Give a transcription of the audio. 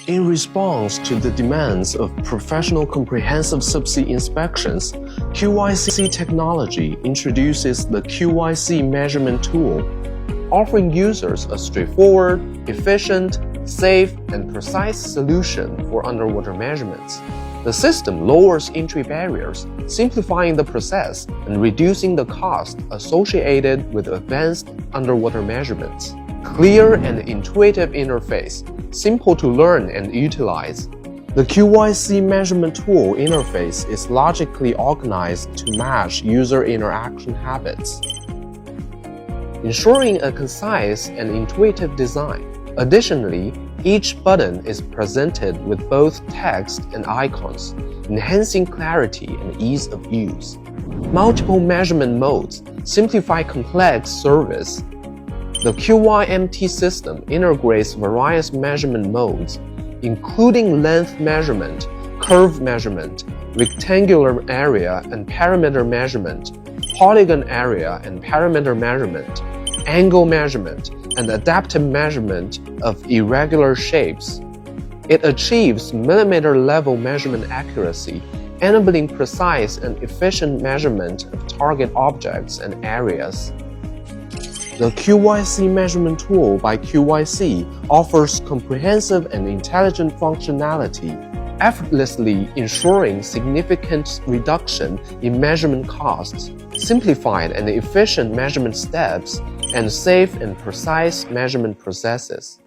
In response to the demands of professional comprehensive subsea inspections, QYSEA technology introduces the QYSEA measurement tool, offering users a straightforward, efficient, safe, and precise solution for underwater measurements. The system lowers entry barriers, simplifying the process and reducing the cost associated with advanced underwater measurements. Clear and intuitive interface, simple to learn and utilize. The QYSEA measurement tool interface is logically organized to match user interaction habits, ensuring a concise and intuitive design. Additionally, each button is presented with both text and icons, enhancing clarity and ease of use. Multiple measurement modes simplify complex service. The QY-MT system integrates various measurement modes, including length measurement, curve measurement, rectangular area and perimeter measurement, polygon area and perimeter measurement, angle measurement, and adaptive measurement of irregular shapes. It achieves millimeter-level measurement accuracy, enabling precise and efficient measurement of target objects and areas. The QYSEA measurement tool by QYSEA offers comprehensive and intelligent functionality, effortlessly ensuring significant reduction in measurement costs, simplified and efficient measurement steps, and safe and precise measurement processes.